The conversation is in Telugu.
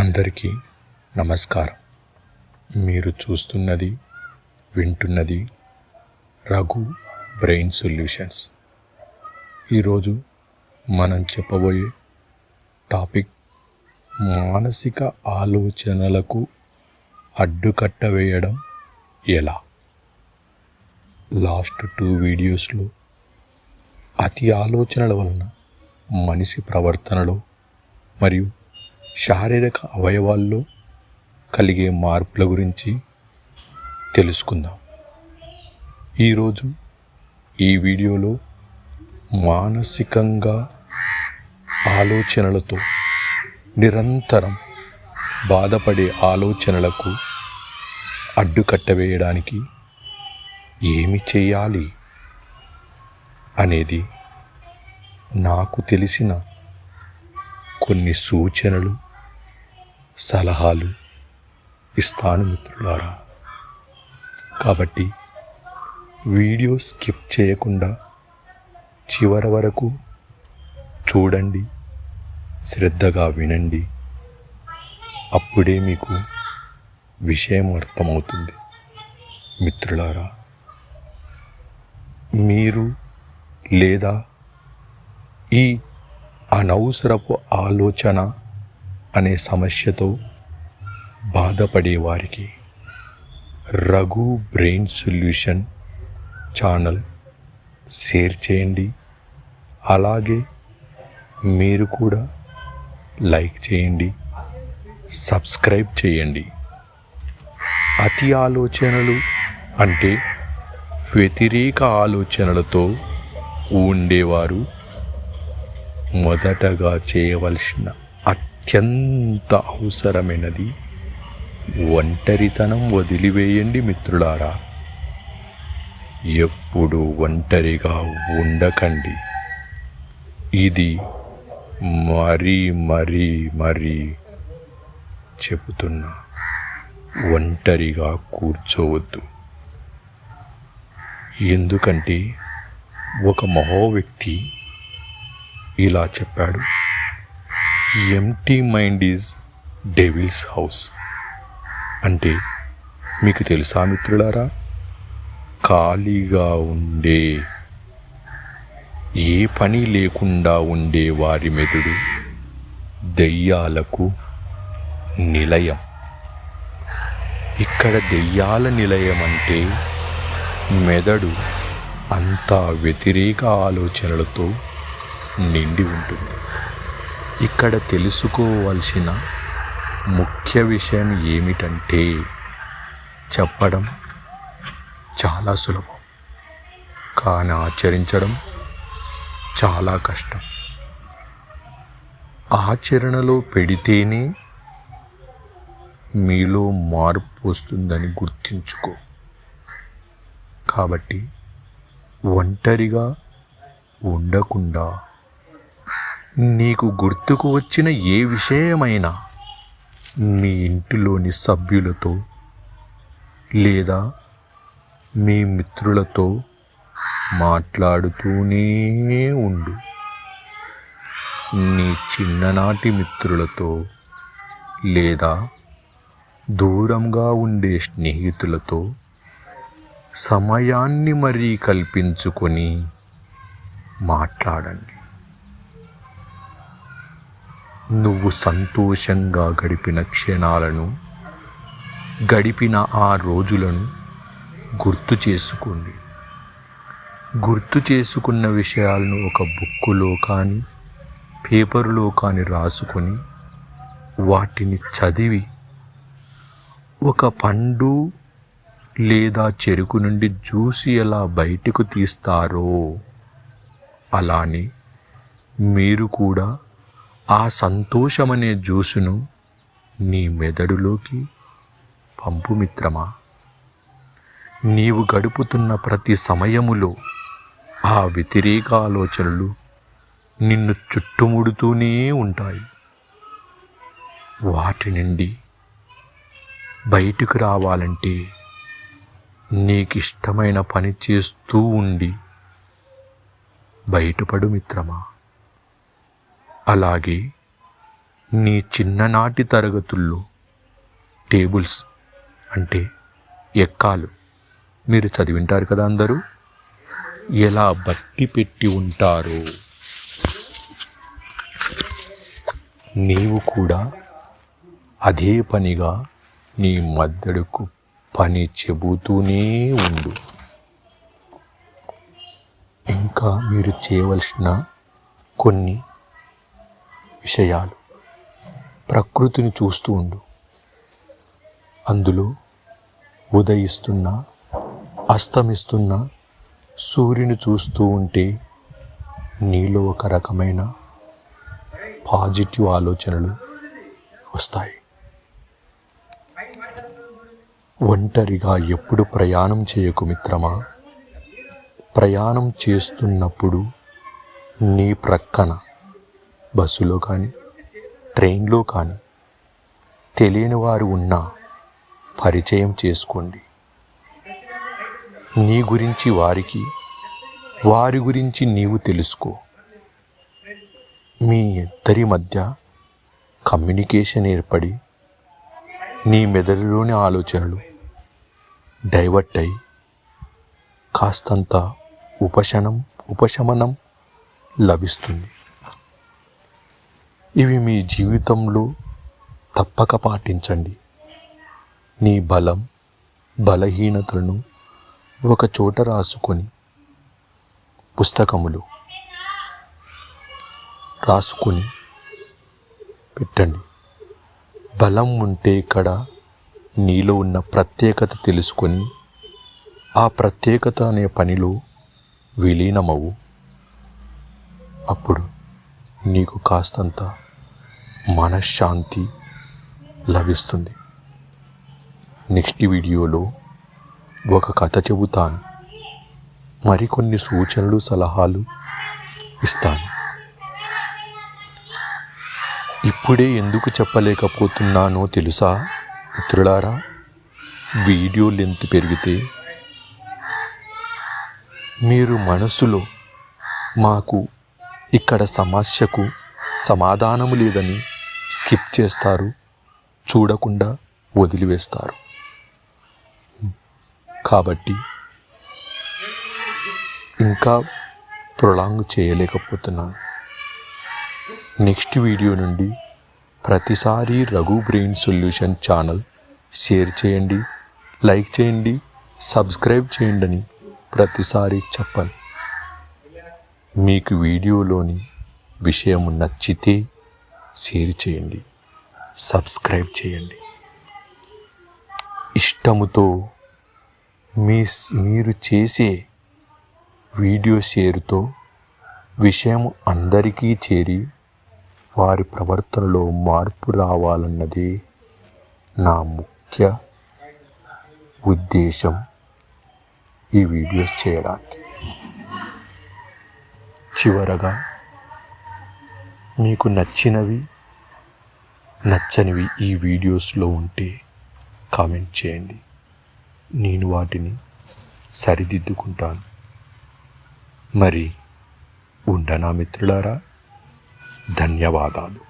అందరికీ నమస్కారం. మీరు చూస్తున్నది వింటున్నది రఘు బ్రెయిన్ సొల్యూషన్స్. ఈరోజు మనం చెప్పబోయే టాపిక్ మానసిక ఆలోచనలకు అడ్డుకట్ట వేయడం ఎలా. లాస్ట్ 2 వీడియోస్లో అతి ఆలోచనల వలన మనిషి ప్రవర్తనలో మరియు శారీరక అవయవాల్లో కలిగే మార్పుల గురించి తెలుసుకుందాం. ఈరోజు ఈ వీడియోలో మానసికంగా ఆలోచనలతో నిరంతరం బాధపడే ఆలోచనలకు అడ్డుకట్ట వేయడానికి ఏమి చేయాలి అనేది నాకు తెలిసిన కొన్ని సూచనలు సలహాలు ఇస్తాను మిత్రులారా. కాబట్టి వీడియో స్కిప్ చేయకుండా చివరి వరకు చూడండి, శ్రద్ధగా వినండి. అప్పుడే మీకు విషయం అర్థమవుతుంది. మిత్రులారా, మీరు లేదా ఈ అనవసరపు ఆలోచన అనే సమస్యతో బాధపడే వారికి Raghu brain solution channel share చేయండి. అలాగే మీరు కూడా లైక్ చేయండి, సబ్స్క్రైబ్ చేయండి. అతి ఆలోచనలు అంటే వ్యతిరేక ఆలోచనలతో ఉండేవారు మొదటగా చేయవలసిన అత్యంత అవసరమైనది ఒంటరితనం వదిలివేయండి మిత్రులారా. ఎప్పుడు ఒంటరిగా ఉండకండి. ఇది మరీ మరీ మరీ చెబుతున్నా, ఒంటరిగా కూర్చోవద్దు. ఎందుకంటే ఒక మహో వ్యక్తి ఇలా చెప్పాడు, empty mind is devils house. అంటే మీకు తెలుసా మిత్రులారా, ఖాళీగా ఉండే, ఏ పని లేకుండా ఉండే వారి మెదడు దెయ్యాలకు నిలయం. ఇక్కడ దెయ్యాల నిలయం అంటే మెదడు అంతా వ్యతిరేక ఆలోచనలతో నిండి ఉంటుంది. ఇక్కడ తెలుసుకోవాల్సిన ముఖ్య విషయం ఏమిటంటే, చెప్పడం చాలా సులభం, కానీ ఆచరించడం చాలా కష్టం. ఆచరణలో పెడితేనే మీలో మార్పు వస్తుందని గుర్తుంచుకో. కాబట్టి ఒంటరిగా ఉండకుండా నీకు గుర్తుకు వచ్చిన ఏ విషయమైనా మీ ఇంటిలోని సభ్యులతో లేదా మీ మిత్రులతో మాట్లాడుతూనే ఉండు. నీ చిన్ననాటి మిత్రులతో లేదా దూరంగా ఉండే స్నేహితులతో సమయాన్ని మరీ కల్పించుకొని మాట్లాడండి. నువ్వు సంతోషంగా గడిపిన క్షణాలను, గడిపిన ఆ రోజులను గుర్తు చేసుకోండి. గుర్తు చేసుకున్న విషయాలను ఒక బుక్కులో కానీ పేపరులో కానీ రాసుకొని వాటిని చదివి, ఒక పండు లేదా చెరుకు నుండి జ్యూస్ ఎలా బయటకు తీస్తారో అలానే మీరు కూడా ఆ సంతోషమనే జ్యూసును నీ మెదడులోకి పంపు మిత్రమా. నీవు గడుపుతున్న ప్రతి సమయములో ఆ వ్యతిరేక ఆలోచనలు నిన్ను చుట్టుముడుతూనే ఉంటాయి. వాటి నుండి బయటకు రావాలంటే నీకిష్టమైన పని చేస్తూ ఉండి బయటపడు మిత్రమా. అలాగే నీ చిన్ననాటి తరగతుల్లో టేబుల్స్ అంటే ఎక్కాలు మీరు చదివింటారు కదా అందరూ, ఎలా బట్టి పెట్టి ఉంటారో నీవు కూడా అదే పనిగా నీ మెదడుకు పని చెబుతూనే ఉండు. ఇంకా మీరు చేయవలసిన కొన్ని విషయాలు: ప్రకృతిని చూస్తూ ఉండు. అందులో ఉదయిస్తున్న అస్తమిస్తున్న సూర్యుని చూస్తూ ఉంటే నీలో ఒక రకమైన పాజిటివ్ ఆలోచనలు వస్తాయి. ఒంటరిగా ఎప్పుడు ప్రయాణం చేయకు మిత్రమా. ప్రయాణం చేస్తున్నప్పుడు నీ ప్రక్కన బస్సులో కానీ ట్రైన్లో కానీ తెలియని వారు ఉన్నా పరిచయం చేసుకోండి. నీ గురించి వారికి, వారి గురించి నీవు తెలుసుకో. మీ ఇద్దరి మధ్య కమ్యూనికేషన్ ఏర్పడి నీ మెదడులోని ఆలోచనలు డైవర్ట్ అయి కాస్తంత ఉపశమనం లభిస్తుంది. ఇవి మీ జీవితంలో తప్పక పాటించండి. నీ బలం, బలహీనతలను ఒక చోట రాసుకొని పుస్తకములు రాసుకొని పెట్టండి. బలం ఉంటే ఇక్కడ నీలో ఉన్న ప్రత్యేకత తెలుసుకొని ఆ ప్రత్యేకత అనే పనిలో విలీనమవు. అప్పుడు నీకు కాస్తంత మనశ్శాంతి లభిస్తుంది. నెక్స్ట్ వీడియోలో ఒక కథ చెబుతాను, మరికొన్ని సూచనలు సలహాలు ఇస్తాను. ఇప్పుడే ఎందుకు చెప్పలేకపోతున్నానో తెలుసా మిత్రులారా? వీడియో లెంత్ పెరిగితే మీరు మనసులో మాకు ఇక్కడ సమస్యకు సమాధానము లేదని స్కిప్ చేస్తారు, చూడకుండా వదిలివేస్తారు. కాబట్టి ఇంకా ప్రొలాంగ్ చేయలేకపోతున్నాను. నెక్స్ట్ వీడియో నుండి ప్రతిసారి Raghu brain solution channel share చేయండి, లైక్ చేయండి, సబ్స్క్రైబ్ చేయండి అని ప్రతిసారి చెప్పను. మీకు వీడియోలోని విషయం నచ్చితే షేర్ చేయండి, సబ్స్క్రైబ్ చేయండి. ఇష్టముతో మీరు చేసే వీడియో షేర్తో విషయం అందరికీ చేరి వారి ప్రవర్తనలో మార్పు రావాలన్నదే నా ముఖ్య ఉద్దేశం ఈ వీడియోస్ చేయడానికి. చివరగా మీకు నచ్చినవి నచ్చనివి ఈ వీడియోస్లో ఉంటే కామెంట్ చేయండి, నేను వాటిని సరిదిద్దుకుంటాను. మరి ఉండనా మిత్రులారా? ధన్యవాదాలు.